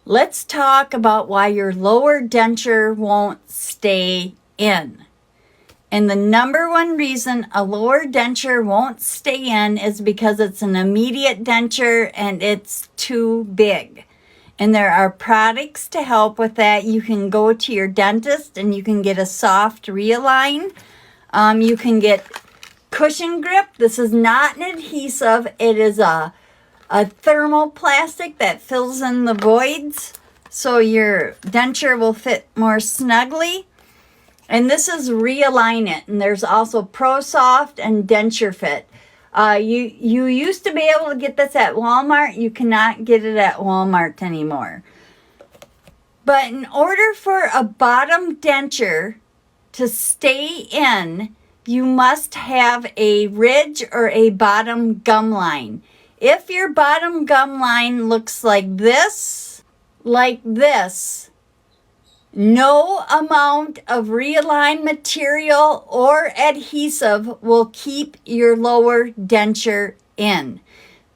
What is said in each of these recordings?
Let's talk about why your lower denture won't stay in. And the number one reason a lower denture won't stay in is because it's an immediate denture and it's too big. And there are products to help with that. You can go to your dentist and you can get a soft realign. You can get cushion grip. This is not an adhesive. It is a thermoplastic that fills in the voids so your denture will fit more snugly. And this is Realign It. And there's also Pro Soft and Denture Fit. You used to be able to get this at Walmart. You cannot get it at Walmart anymore. But in order for a bottom denture to stay in, you must have a ridge or a bottom gum line. If your bottom gum line looks like this, no amount of Realign material or adhesive will keep your lower denture in.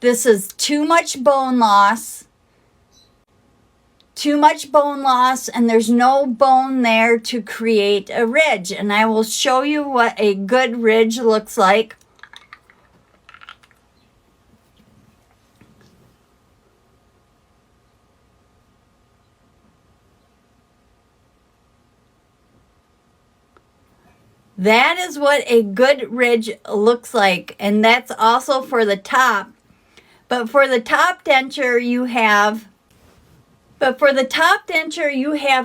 This is too much bone loss. And there's no bone there to create a ridge. And I will show you what a good ridge looks like. That is what a good ridge looks like, and that's also for the top. But for the top denture, you have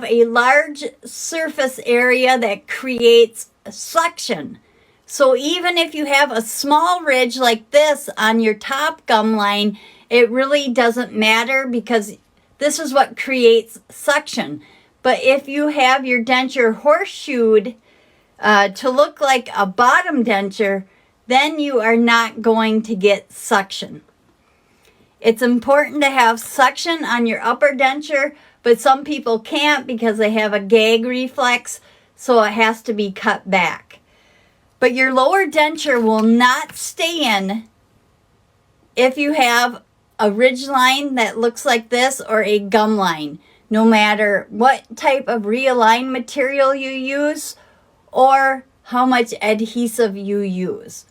a large surface area that creates suction. So even if you have a small ridge like this on your top gum line, it really doesn't matter because this is what creates suction. But if you have your denture horseshoed to look like a bottom denture, then you are not going to get suction. It's important to have suction on your upper denture, but some people can't because they have a gag reflex, so it has to be cut back. But your lower denture will not stay in if you have a ridge line that looks like this or a gum line, no matter what type of Realign material you use or how much adhesive you use.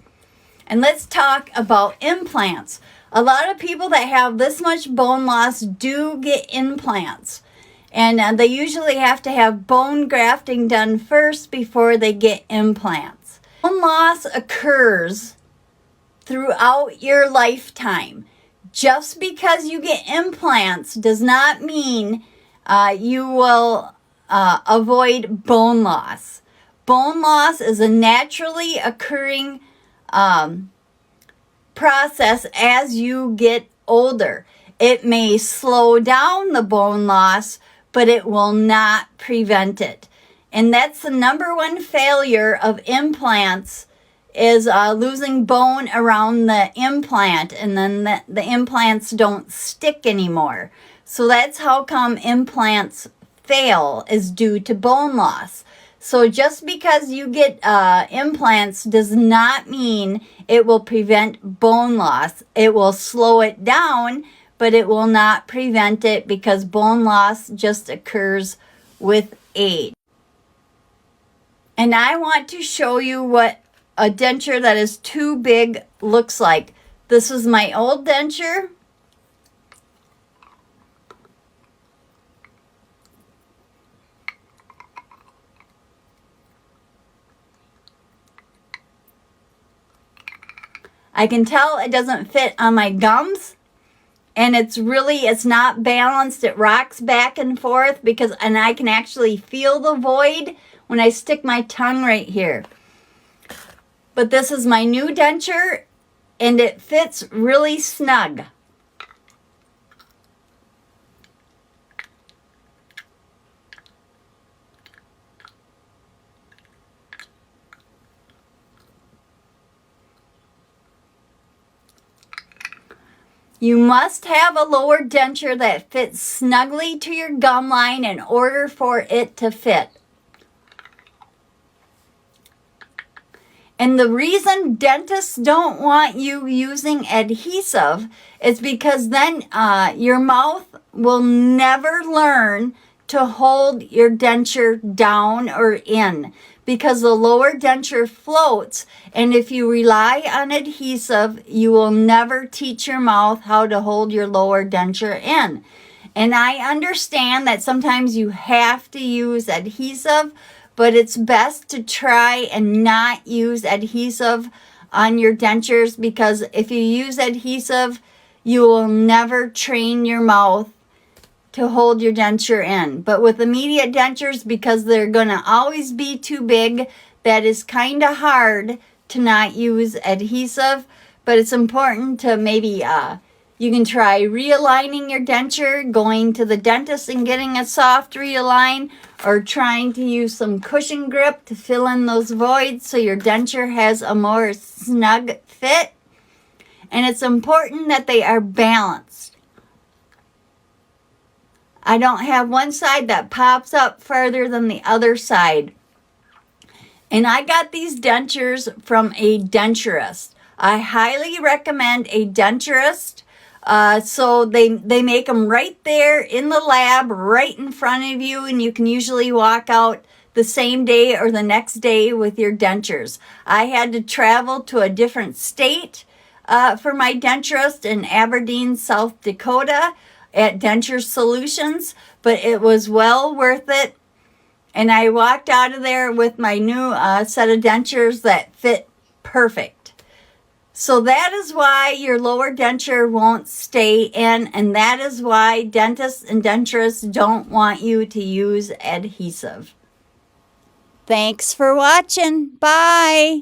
And let's talk about implants. A lot of people that have this much bone loss do get implants. And they usually have to have bone grafting done first before they get implants. Bone loss occurs throughout your lifetime. Just because you get implants does not mean you will avoid bone loss. Bone loss is a naturally occurring process as you get older. It may slow down the bone loss, but it will not prevent it. And that's the number one failure of implants is losing bone around the implant, and then the implants don't stick anymore. So that's how come implants fail, is due to bone loss. So just because you get implants does not mean it will prevent bone loss. It will slow it down, but it will not prevent it because bone loss just occurs with age. And I want to show you what a denture that is too big looks like. This is my old denture. I can tell it doesn't fit on my gums, and it's not balanced. It rocks back and forth and I can actually feel the void when I stick my tongue right here. But this is my new denture and it fits really snug. You must have a lower denture that fits snugly to your gum line in order for it to fit. And the reason dentists don't want you using adhesive is because then your mouth will never learn to hold your denture down or in, because the lower denture floats. And if you rely on adhesive, you will never teach your mouth how to hold your lower denture in. And I understand that sometimes you have to use adhesive, but it's best to try and not use adhesive on your dentures, because if you use adhesive, you will never train your mouth to hold your denture in. But with immediate dentures, because they're going to always be too big, that is kind of hard to not use adhesive. But it's important to maybe, you can try realigning your denture, going to the dentist and getting a soft realign, or trying to use some cushion grip to fill in those voids so your denture has a more snug fit. And it's important that they are balanced. I don't have one side that pops up further than the other side. And I got these dentures from a denturist. I highly recommend a denturist. So they make them right there in the lab, right in front of you, and you can usually walk out the same day or the next day with your dentures. I had to travel to a different state for my denturist in Aberdeen, South Dakota, at Denture Solutions, but it was well worth it. And I walked out of there with my new set of dentures that fit perfect. So that is why your lower denture won't stay in, and that is why dentists and denturists don't want you to use adhesive. Thanks for watching. Bye.